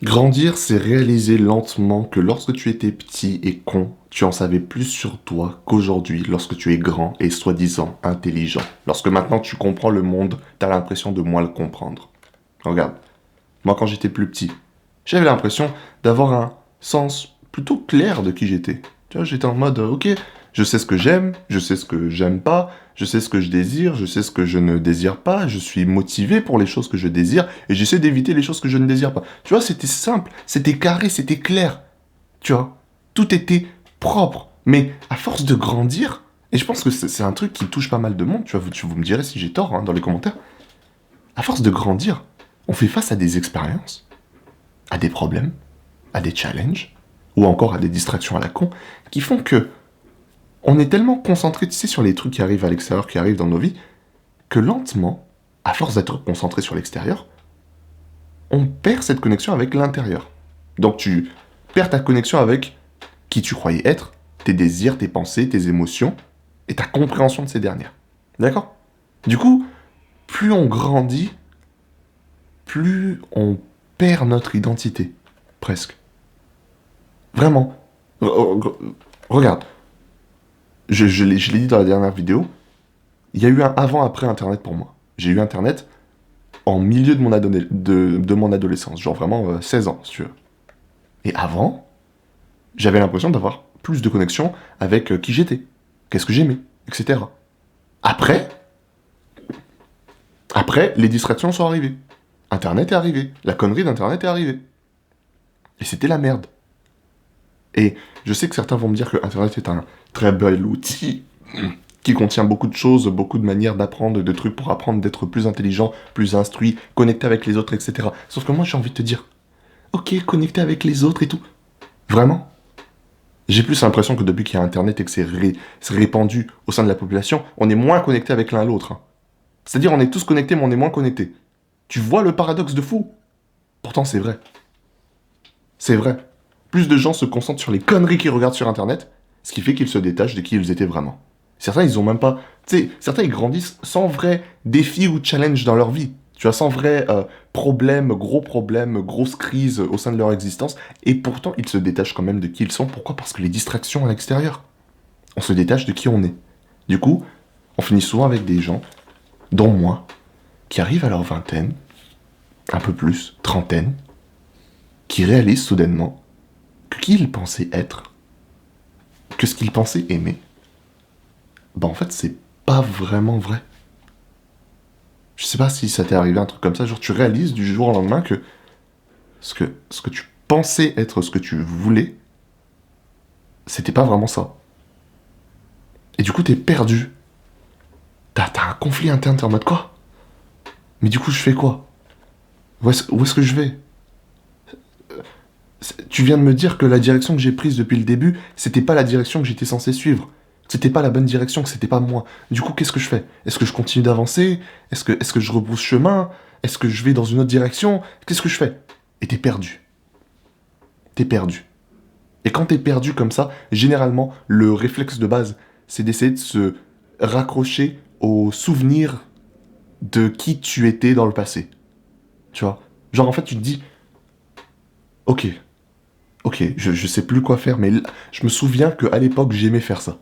Grandir, c'est réaliser lentement que lorsque tu étais petit et con, tu en savais plus sur toi qu'aujourd'hui lorsque tu es grand et soi-disant intelligent. Lorsque maintenant tu comprends le monde, t'as l'impression de moins le comprendre. Regarde, moi quand j'étais plus petit, j'avais l'impression d'avoir un sens plutôt clair de qui j'étais. Tu vois, j'étais en mode, ok, je sais ce que j'aime, je sais ce que j'aime pas, je sais ce que je désire, je sais ce que je ne désire pas, je suis motivé pour les choses que je désire, et j'essaie d'éviter les choses que je ne désire pas. Tu vois, c'était simple, c'était carré, c'était clair. Tu vois, tout était propre. Mais à force de grandir, et je pense que c'est un truc qui touche pas mal de monde, tu vois, vous me direz si j'ai tort hein, dans les commentaires, à force de grandir, on fait face à des expériences, à des problèmes, à des challenges, ou encore à des distractions à la con, qui font que on est tellement concentré, tu sais, sur les trucs qui arrivent à l'extérieur, qui arrivent dans nos vies, que lentement, à force d'être concentré sur l'extérieur, on perd cette connexion avec l'intérieur. Donc tu perds ta connexion avec qui tu croyais être, tes désirs, tes pensées, tes émotions, et ta compréhension de ces dernières. D'accord? Du coup, plus on grandit, plus on perd notre identité. Presque. Vraiment. Regarde, je l'ai dit dans la dernière vidéo, il y a eu un avant-après Internet pour moi. J'ai eu Internet en milieu de mon adolescence, genre vraiment 16 ans, si tu veux. Et avant, j'avais l'impression d'avoir plus de connexion avec qui j'étais, qu'est-ce que j'aimais, etc. Après, après, les distractions sont arrivées. Internet est arrivé, la connerie d'Internet est arrivée. Et c'était la merde. Et je sais que certains vont me dire que Internet est un très bel outil qui contient beaucoup de choses, beaucoup de manières d'apprendre, de trucs pour apprendre, d'être plus intelligent, plus instruit, connecté avec les autres, etc. Sauf que moi, j'ai envie de te dire, ok, connecté avec les autres et tout. Vraiment? J'ai plus l'impression que depuis qu'il y a Internet et que c'est répandu au sein de la population, on est moins connecté avec l'un à l'autre. Hein. C'est-à-dire, on est tous connectés, mais on est moins connectés. Tu vois le paradoxe de fou? Pourtant, c'est vrai. C'est vrai. Plus de gens se concentrent sur les conneries qu'ils regardent sur Internet, ce qui fait qu'ils se détachent de qui ils étaient vraiment. Certains, ils ont même pas... Tu sais, certains, ils grandissent sans vrai défi ou challenge dans leur vie. Tu vois, sans vrai problème, grosse crise au sein de leur existence. Et pourtant, ils se détachent quand même de qui ils sont. Pourquoi? Parce que les distractions à l'extérieur. On se détache de qui on est. Du coup, on finit souvent avec des gens, dont moi, qui arrivent à leur vingtaine, un peu plus, trentaine, qui réalisent soudainement que qui ils pensaient être, que ce qu'ils pensaient aimer, bah en fait c'est pas vraiment vrai. Je sais pas si ça t'est arrivé un truc comme ça, genre tu réalises du jour au lendemain que ce que tu pensais être ce que tu voulais, c'était pas vraiment ça. Et du coup t'es perdu. T'as un conflit interne, t'es en mode quoi? Mais du coup je fais quoi? Où est-ce que je vais? Tu viens de me dire que la direction que j'ai prise depuis le début, c'était pas la direction que j'étais censé suivre. C'était pas la bonne direction, que c'était pas moi. Du coup, qu'est-ce que je fais? Est-ce que je continue d'avancer? Est-ce que je rebrousse chemin? Est-ce que je vais dans une autre direction? Qu'est-ce que je fais? Et t'es perdu. T'es perdu. Et quand t'es perdu comme ça, généralement, le réflexe de base, c'est d'essayer de se raccrocher aux souvenirs de qui tu étais dans le passé. Tu vois? Genre, en fait, tu te dis, ok, ok, je sais plus quoi faire, mais je me souviens qu'à l'époque, j'aimais faire ça.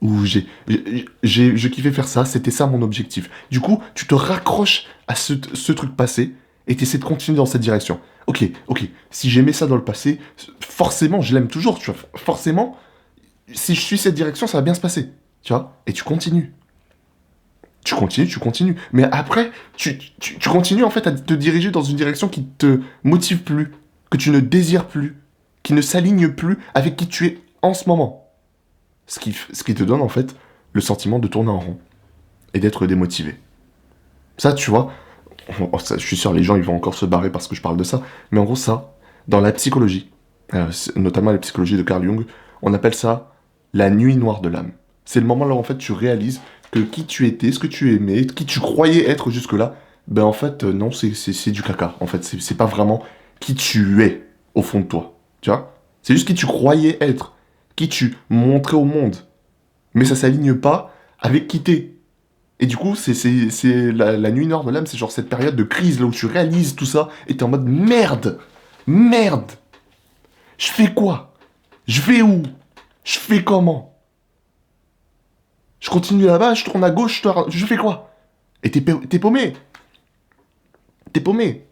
Ou je kiffais faire ça, c'était ça mon objectif. Du coup, tu te raccroches à ce truc passé et tu essaies de continuer dans cette direction. Ok, ok, si j'aimais ça dans le passé, forcément, je l'aime toujours, tu vois. Forcément, si je suis cette direction, ça va bien se passer, tu vois. Et tu continues. Tu continues, tu continues. Mais après, tu continues en fait à te diriger dans une direction qui te motive plus, que tu ne désires plus, qui ne s'aligne plus avec qui tu es en ce moment. Ce qui te donne en fait le sentiment de tourner en rond et d'être démotivé. Ça, tu vois, je suis sûr les gens ils vont encore se barrer parce que je parle de ça, mais en gros ça, dans la psychologie, notamment la psychologie de Carl Jung, on appelle ça la nuit noire de l'âme. C'est le moment là où en fait tu réalises que qui tu étais, ce que tu aimais, qui tu croyais être jusque-là, ben en fait non, c'est du caca. En fait, c'est pas vraiment qui tu es au fond de toi. Tu vois? C'est juste qui tu croyais être, qui tu montrais au monde. Mais ça s'aligne pas avec qui t'es. Et du coup, c'est la nuit noire de l'âme, c'est genre cette période de crise là où tu réalises tout ça et t'es en mode merde, merde, je fais quoi? Je vais où? Je fais comment? Je continue là-bas, je tourne à gauche, je fais quoi? Et t'es paumé, t'es paumé.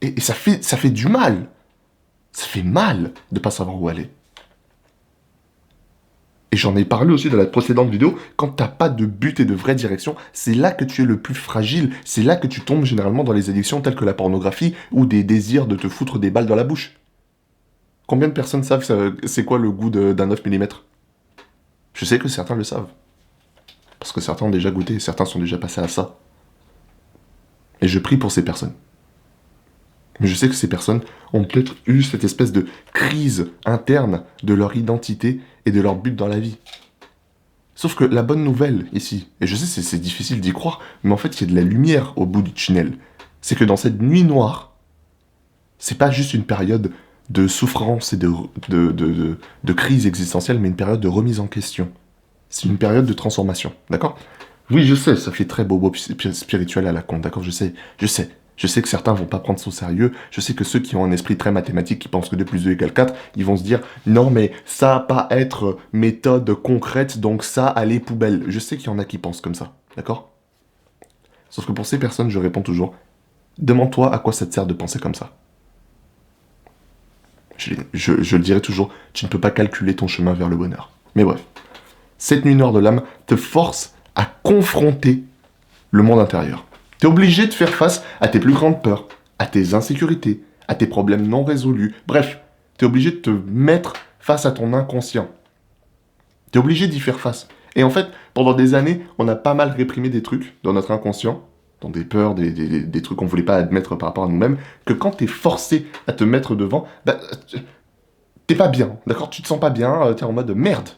Et ça fait du mal. Ça fait mal de pas savoir où aller. Et j'en ai parlé aussi dans la précédente vidéo, quand t'as pas de but et de vraie direction, c'est là que tu es le plus fragile, c'est là que tu tombes généralement dans les addictions telles que la pornographie ou des désirs de te foutre des balles dans la bouche. Combien de personnes savent c'est quoi le goût d'un 9 mm? Je sais que certains le savent. Parce que certains ont déjà goûté, certains sont déjà passés à ça. Et je prie pour ces personnes. Mais je sais que ces personnes ont peut-être eu cette espèce de crise interne de leur identité et de leur but dans la vie. Sauf que la bonne nouvelle ici, et je sais c'est difficile d'y croire, mais en fait il y a de la lumière au bout du tunnel. C'est que dans cette nuit noire, c'est pas juste une période de souffrance et de crise existentielle, mais une période de remise en question. C'est une période de transformation, d'accord? Oui, je sais, ça fait très bobo spirituel à la con, d'accord? Je sais. Je sais que certains vont pas prendre ça au sérieux. Je sais que ceux qui ont un esprit très mathématique, qui pensent que 2 plus 2 égale 4, ils vont se dire non, mais ça va pas être méthode concrète, donc ça, allez, poubelle. Je sais qu'il y en a qui pensent comme ça, d'accord? Sauf que pour ces personnes, je réponds toujours demande-toi à quoi ça te sert de penser comme ça. Je le dirai toujours, tu ne peux pas calculer ton chemin vers le bonheur. Mais bref, cette nuit noire de l'âme te force à confronter le monde intérieur. T'es obligé de faire face à tes plus grandes peurs, à tes insécurités, à tes problèmes non résolus. Bref, t'es obligé de te mettre face à ton inconscient. T'es obligé d'y faire face. Et en fait, pendant des années, on a pas mal réprimé des trucs dans notre inconscient, dans des peurs, des trucs qu'on voulait pas admettre par rapport à nous-mêmes, que quand t'es forcé à te mettre devant, bah, t'es pas bien, d'accord? Tu te sens pas bien, t'es en mode merde.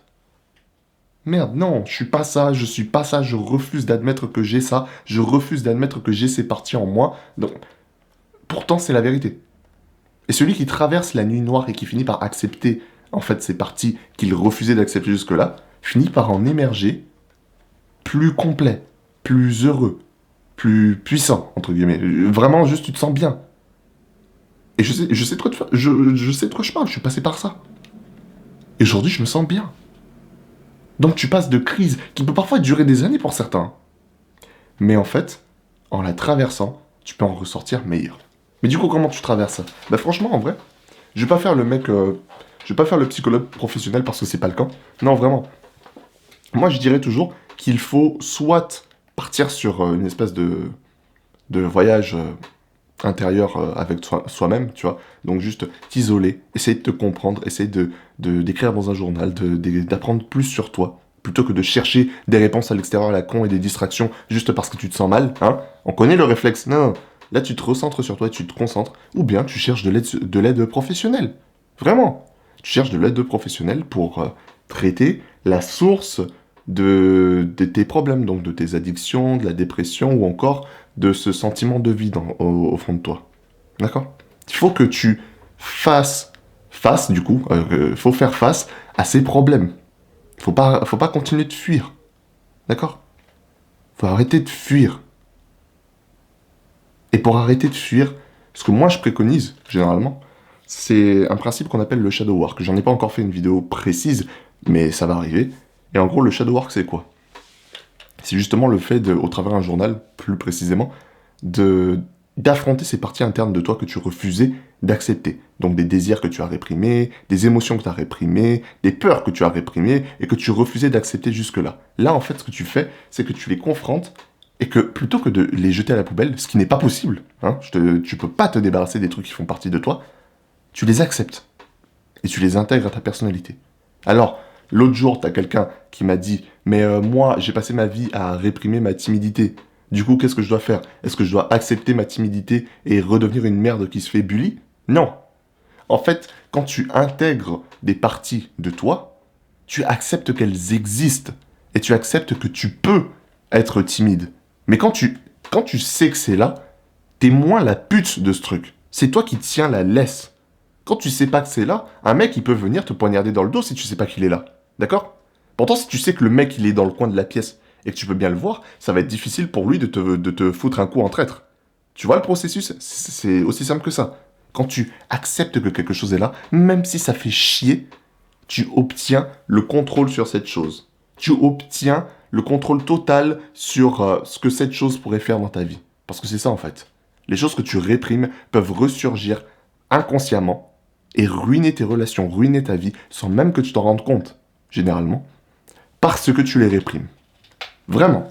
Merde, non, je suis pas ça, je suis pas ça, je refuse d'admettre que j'ai ça, je refuse d'admettre que j'ai ces parties en moi. Donc, pourtant, c'est la vérité. Et celui qui traverse la nuit noire et qui finit par accepter, en fait, ces parties qu'il refusait d'accepter jusque-là, finit par en émerger plus complet, plus heureux, plus puissant, entre guillemets. Vraiment, juste, tu te sens bien. Et je sais de quoi, je sais de quoi je parle, je suis passé par ça. Et aujourd'hui, je me sens bien. Donc tu passes de crise qui peut parfois durer des années pour certains. Mais en fait, en la traversant, tu peux en ressortir meilleur. Mais du coup, comment tu traverses ça? Bah franchement, en vrai, je vais pas faire le mec... je vais pas faire le psychologue professionnel parce que c'est pas le cas. Non, vraiment. Moi, je dirais toujours qu'il faut soit partir sur une espèce de voyage intérieur avec soi-même, tu vois. Donc juste t'isoler, essayer de te comprendre, essayer d'écrire dans un journal, d'apprendre plus sur toi, plutôt que de chercher des réponses à l'extérieur à la con et des distractions juste parce que tu te sens mal, hein. On connaît le réflexe, non, non. Là tu te recentres sur toi et tu te concentres, ou bien tu cherches de l'aide professionnelle. Vraiment. Tu cherches de l'aide professionnelle pour traiter la source de tes problèmes, donc de tes addictions, de la dépression ou encore de ce sentiment de vide au fond de toi. D'accord? Il faut que tu fasses face, du coup, faut faire face à ces problèmes. Faut pas continuer de fuir. D'accord? Faut arrêter de fuir. Et pour arrêter de fuir, ce que moi je préconise, généralement, c'est un principe qu'on appelle le shadow work. J'en ai pas encore fait une vidéo précise, mais ça va arriver. Et en gros, le shadow work, c'est quoi? C'est justement le fait, au travers d'un journal, plus précisément, d'affronter ces parties internes de toi que tu refusais d'accepter. Donc des désirs que tu as réprimés, des émotions que tu as réprimées, des peurs que tu as réprimées et que tu refusais d'accepter jusque-là. Là, en fait, ce que tu fais, c'est que tu les confrontes et que plutôt que de les jeter à la poubelle, ce qui n'est pas possible, hein, tu peux pas te débarrasser des trucs qui font partie de toi, tu les acceptes et tu les intègres à ta personnalité. Alors, l'autre jour, t'as quelqu'un qui m'a dit « Mais moi, j'ai passé ma vie à réprimer ma timidité. Du coup, qu'est-ce que je dois faire? Est-ce que je dois accepter ma timidité et redevenir une merde qui se fait bully ?» Non. En fait, quand tu intègres des parties de toi, tu acceptes qu'elles existent et tu acceptes que tu peux être timide. Mais quand tu sais que c'est là, t'es moins la pute de ce truc. C'est toi qui tiens la laisse. Quand tu sais pas que c'est là, un mec il peut venir te poignarder dans le dos si tu sais pas qu'il est là. D'accord? Pourtant, si tu sais que le mec il est dans le coin de la pièce et que tu peux bien le voir, ça va être difficile pour lui de te foutre un coup en traître. Tu vois le processus? C'est aussi simple que ça. Quand tu acceptes que quelque chose est là, même si ça fait chier, tu obtiens le contrôle sur cette chose. Tu obtiens le contrôle total sur ce que cette chose pourrait faire dans ta vie. Parce que c'est ça en fait. Les choses que tu réprimes peuvent ressurgir inconsciemment et ruiner tes relations, ruiner ta vie, sans même que tu t'en rendes compte, généralement, parce que tu les réprimes. Vraiment.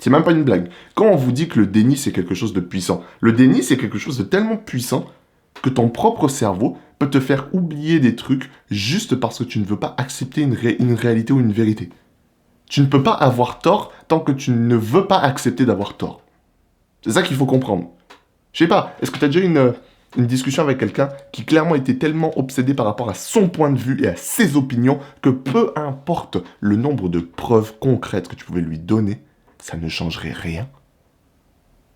C'est même pas une blague. Quand on vous dit que le déni c'est quelque chose de puissant, le déni c'est quelque chose de tellement puissant que ton propre cerveau peut te faire oublier des trucs juste parce que tu ne veux pas accepter une réalité ou une vérité. Tu ne peux pas avoir tort tant que tu ne veux pas accepter d'avoir tort. C'est ça qu'il faut comprendre. Je sais pas, est-ce que tu as déjà eu une discussion avec quelqu'un qui clairement était tellement obsédé par rapport à son point de vue et à ses opinions que peu importe le nombre de preuves concrètes que tu pouvais lui donner, ça ne changerait rien.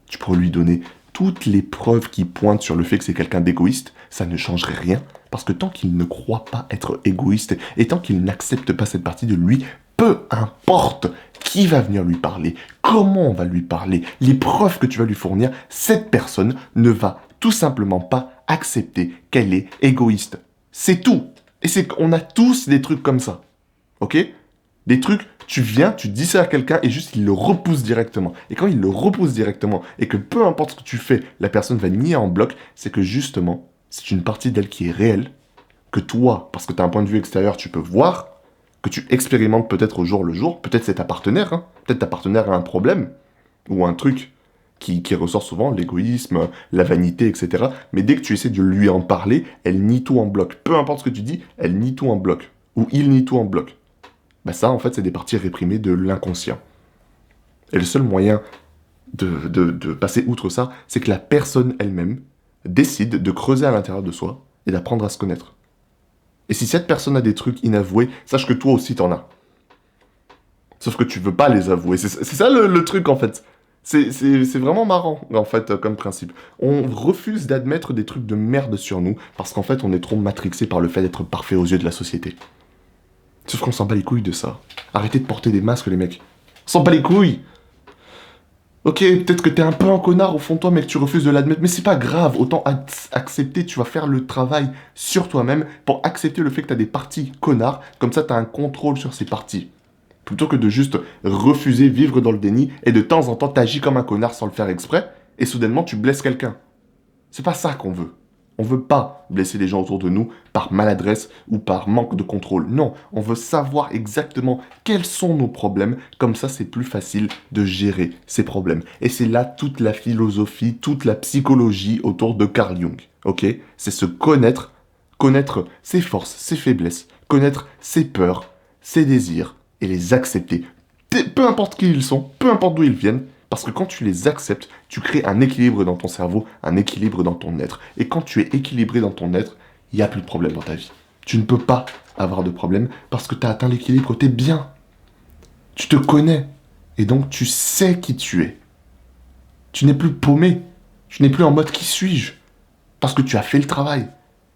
Tu pourrais lui donner toutes les preuves qui pointent sur le fait que c'est quelqu'un d'égoïste, ça ne changerait rien. Parce que tant qu'il ne croit pas être égoïste et tant qu'il n'accepte pas cette partie de lui, peu importe qui va venir lui parler, comment on va lui parler, les preuves que tu vas lui fournir, cette personne ne va tout simplement pas accepter qu'elle est égoïste. C'est tout. Et c'est qu'on a tous des trucs comme ça. Ok? Des trucs, tu viens, tu dis ça à quelqu'un et juste il le repousse directement. Et quand il le repousse directement et que peu importe ce que tu fais, la personne va nier en bloc, c'est que justement, c'est une partie d'elle qui est réelle, que toi, parce que tu as un point de vue extérieur, tu peux voir, que tu expérimentes peut-être au jour le jour, peut-être c'est ta partenaire, hein, peut-être ta partenaire a un problème, ou un truc qui ressort souvent, l'égoïsme, la vanité, etc. Mais dès que tu essaies de lui en parler, elle nie tout en bloc. Peu importe ce que tu dis, elle nie tout en bloc. Ou il nie tout en bloc. Bah ça, en fait, c'est des parties réprimées de l'inconscient. Et le seul moyen de passer outre ça, c'est que la personne elle-même décide de creuser à l'intérieur de soi et d'apprendre à se connaître. Et si cette personne a des trucs inavoués, sache que toi aussi t'en as. Sauf que tu veux pas les avouer. C'est ça le truc, en fait. C'est vraiment marrant, en fait, comme principe. On refuse d'admettre des trucs de merde sur nous parce qu'en fait, on est trop matrixé par le fait d'être parfait aux yeux de la société. Sauf qu'on s'en bat les couilles de ça. Arrêtez de porter des masques, les mecs. On s'en bat les couilles. Ok, peut-être que t'es un peu un connard au fond de toi, mais que tu refuses de l'admettre. Mais c'est pas grave, autant accepter, tu vas faire le travail sur toi-même pour accepter le fait que t'as des parties connards. Comme ça, t'as un contrôle sur ces parties. Plutôt que de juste refuser, vivre dans le déni, et de temps en temps t'agis comme un connard sans le faire exprès, et soudainement tu blesses quelqu'un. C'est pas ça qu'on veut. On veut pas blesser les gens autour de nous par maladresse ou par manque de contrôle. Non, on veut savoir exactement quels sont nos problèmes. Comme ça, c'est plus facile de gérer ces problèmes. Et c'est là toute la philosophie, toute la psychologie autour de Carl Jung. Ok? C'est se connaître, connaître ses forces, ses faiblesses, connaître ses peurs, ses désirs et les accepter. Peu importe qui ils sont, peu importe d'où ils viennent. Parce que quand tu les acceptes, tu crées un équilibre dans ton cerveau, un équilibre dans ton être. Et quand tu es équilibré dans ton être, il n'y a plus de problème dans ta vie. Tu ne peux pas avoir de problème parce que tu as atteint l'équilibre, tu es bien. Tu te connais. Et donc tu sais qui tu es. Tu n'es plus paumé. Tu n'es plus en mode qui suis-je. Parce que tu as fait le travail.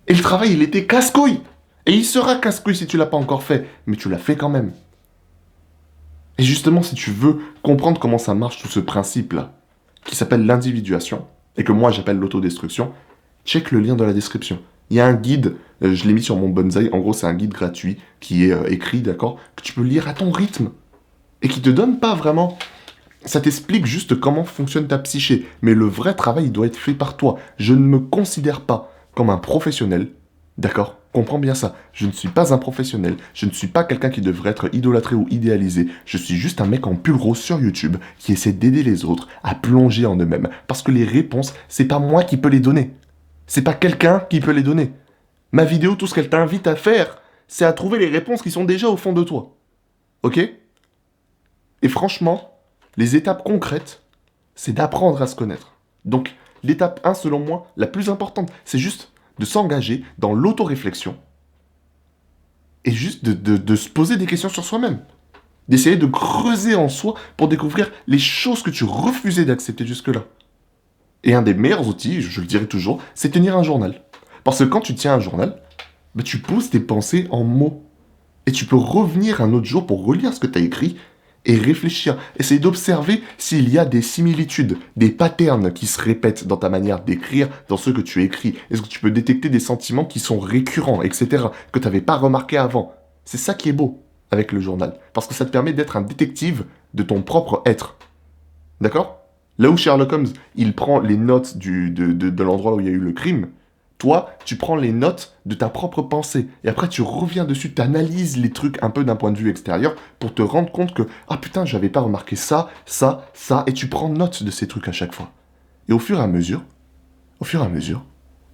Et le travail, il était casse-couille. Et il sera casse-couille si tu l'as pas encore fait. Mais tu l'as fait quand même. Et justement, si tu veux comprendre comment ça marche tout ce principe-là, qui s'appelle l'individuation, et que moi j'appelle l'autodestruction, check le lien dans la description. Il y a un guide, je l'ai mis sur mon bonsaï, en gros c'est un guide gratuit qui est écrit, d'accord, que tu peux lire à ton rythme, et qui te donne pas vraiment... Ça t'explique juste comment fonctionne ta psyché, mais le vrai travail il doit être fait par toi. Je ne me considère pas comme un professionnel, d'accord? Comprends bien ça. Je ne suis pas un professionnel. Je ne suis pas quelqu'un qui devrait être idolâtré ou idéalisé. Je suis juste un mec en pull rose sur YouTube qui essaie d'aider les autres à plonger en eux-mêmes. Parce que les réponses, c'est pas moi qui peux les donner. C'est pas quelqu'un qui peut les donner. Ma vidéo, tout ce qu'elle t'invite à faire, c'est à trouver les réponses qui sont déjà au fond de toi. Ok? Et franchement, les étapes concrètes, c'est d'apprendre à se connaître. Donc, l'étape 1, selon moi, la plus importante, c'est juste de s'engager dans l'autoréflexion et juste de se poser des questions sur soi-même. D'essayer de creuser en soi pour découvrir les choses que tu refusais d'accepter jusque-là. Et un des meilleurs outils, je le dirai toujours, c'est tenir un journal. Parce que quand tu tiens un journal, bah, tu poses tes pensées en mots. Et tu peux revenir un autre jour pour relire ce que tu as écrit et réfléchir. Essayer d'observer s'il y a des similitudes, des patterns qui se répètent dans ta manière d'écrire, dans ce que tu écris. Est-ce que tu peux détecter des sentiments qui sont récurrents, etc., que tu n'avais pas remarqué avant? C'est ça qui est beau avec le journal. Parce que ça te permet d'être un détective de ton propre être. D'accord? Là où Sherlock Holmes, il prend les notes de l'endroit où il y a eu le crime, toi, tu prends les notes de ta propre pensée. Et après, tu reviens dessus, tu analyses les trucs un peu d'un point de vue extérieur pour te rendre compte que, ah putain, j'avais pas remarqué ça, ça, ça, et tu prends note de ces trucs à chaque fois. Et au fur et à mesure,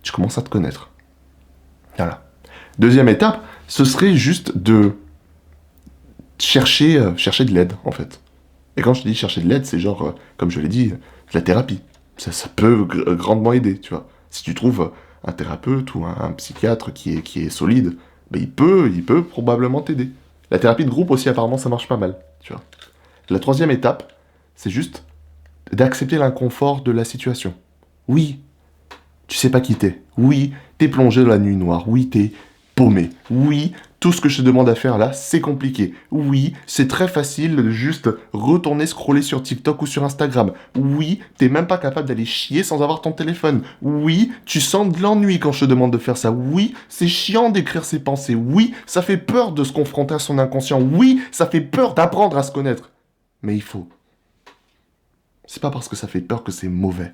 tu commences à te connaître. Voilà. Deuxième étape, ce serait juste de chercher de l'aide, en fait. Et quand je te dis chercher de l'aide, c'est genre, comme je l'ai dit, la thérapie. Ça peut grandement aider, tu vois. Si tu trouves un thérapeute ou un psychiatre qui est solide, ben il peut probablement t'aider. La thérapie de groupe aussi, apparemment, ça marche pas mal, tu vois. La troisième étape, c'est juste d'accepter l'inconfort de la situation. Oui, tu sais pas qui t'es. Oui, t'es plongé dans la nuit noire. Oui, t'es paumé. Oui, tout ce que je te demande à faire là, c'est compliqué. Oui, c'est très facile de juste retourner scroller sur TikTok ou sur Instagram. Oui, t'es même pas capable d'aller chier sans avoir ton téléphone. Oui, tu sens de l'ennui quand je te demande de faire ça. Oui, c'est chiant d'écrire ses pensées. Oui, ça fait peur de se confronter à son inconscient. Oui, ça fait peur d'apprendre à se connaître. Mais il faut. C'est pas parce que ça fait peur que c'est mauvais.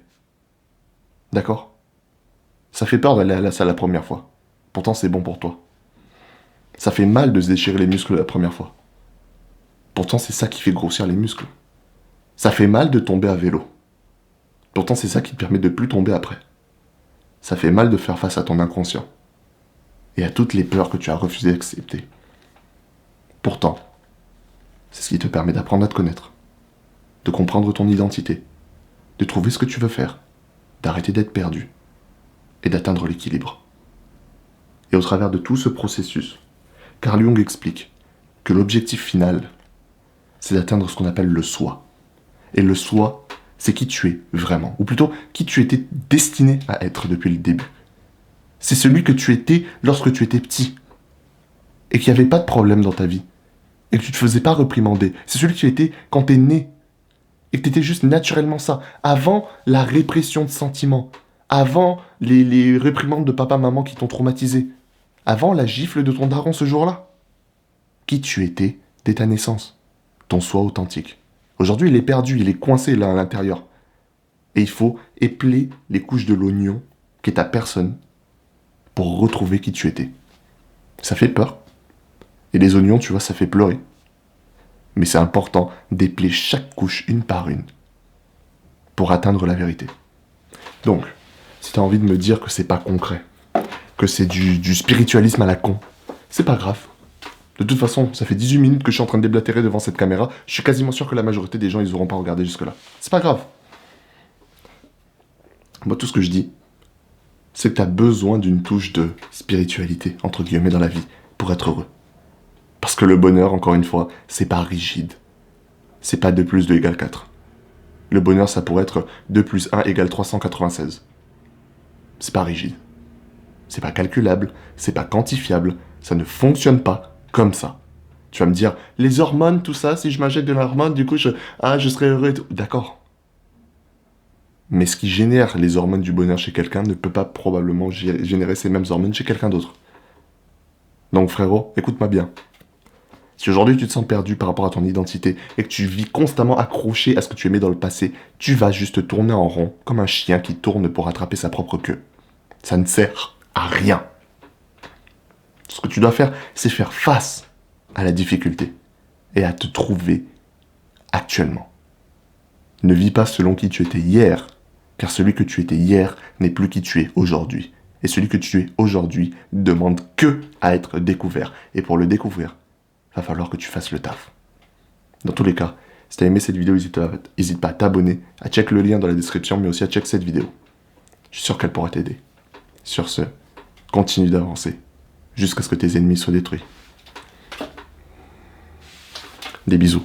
D'accord? Ça fait peur d'aller à la salle la première fois. Pourtant, c'est bon pour toi. Ça fait mal de se déchirer les muscles la première fois. Pourtant, c'est ça qui fait grossir les muscles. Ça fait mal de tomber à vélo. Pourtant, c'est ça qui te permet de plus tomber après. Ça fait mal de faire face à ton inconscient. Et à toutes les peurs que tu as refusé d'accepter. Pourtant, c'est ce qui te permet d'apprendre à te connaître. De comprendre ton identité. De trouver ce que tu veux faire. D'arrêter d'être perdu. Et d'atteindre l'équilibre. Et au travers de tout ce processus, Carl Jung explique que l'objectif final, c'est d'atteindre ce qu'on appelle le soi. Et le soi, c'est qui tu es vraiment. Ou plutôt, qui tu étais destiné à être depuis le début. C'est celui que tu étais lorsque tu étais petit. Et qu'il n'y avait pas de problème dans ta vie. Et que tu ne te faisais pas réprimander. C'est celui que tu étais quand tu es né. Et que tu étais juste naturellement ça. Avant la répression de sentiments. Avant les réprimandes de papa-maman qui t'ont traumatisé. Avant la gifle de ton daron ce jour-là. Qui tu étais dès ta naissance. Ton soi authentique. Aujourd'hui, il est perdu, il est coincé là à l'intérieur. Et il faut épeler les couches de l'oignon, qui est ta personne, pour retrouver qui tu étais. Ça fait peur. Et les oignons, tu vois, ça fait pleurer. Mais c'est important d'épeler chaque couche une par une pour atteindre la vérité. Donc, si tu as envie de me dire que c'est pas concret, que c'est du spiritualisme à la con, c'est pas grave. De toute façon, ça fait 18 minutes que je suis en train de déblatérer devant cette caméra. Je suis quasiment sûr que la majorité des gens, ils auront pas regardé jusque-là. C'est pas grave. Moi, tout ce que je dis, c'est que tu as besoin d'une touche de spiritualité, entre guillemets, dans la vie, pour être heureux. Parce que le bonheur, encore une fois, c'est pas rigide. C'est pas 2 plus 2 égale 4. Le bonheur, ça pourrait être 2 plus 1 égale 396. C'est pas rigide. C'est pas calculable, c'est pas quantifiable, ça ne fonctionne pas comme ça. Tu vas me dire, les hormones, tout ça, si je m'injecte de l'hormone, du coup, je serai heureux et tout. D'accord. Mais ce qui génère les hormones du bonheur chez quelqu'un ne peut pas probablement générer ces mêmes hormones chez quelqu'un d'autre. Donc frérot, écoute-moi bien. Si aujourd'hui tu te sens perdu par rapport à ton identité et que tu vis constamment accroché à ce que tu aimais dans le passé, tu vas juste tourner en rond comme un chien qui tourne pour attraper sa propre queue. Ça ne sert à rien. Ce que tu dois faire, c'est faire face à la difficulté et à te trouver actuellement. Ne vis pas selon qui tu étais hier, car celui que tu étais hier n'est plus qui tu es aujourd'hui. Et celui que tu es aujourd'hui demande que à être découvert. Et pour le découvrir, va falloir que tu fasses le taf. Dans tous les cas, si tu as aimé cette vidéo, n'hésite pas à t'abonner, à check le lien dans la description, mais aussi à check cette vidéo. Je suis sûr qu'elle pourra t'aider. Sur ce, continue d'avancer, jusqu'à ce que tes ennemis soient détruits. Des bisous.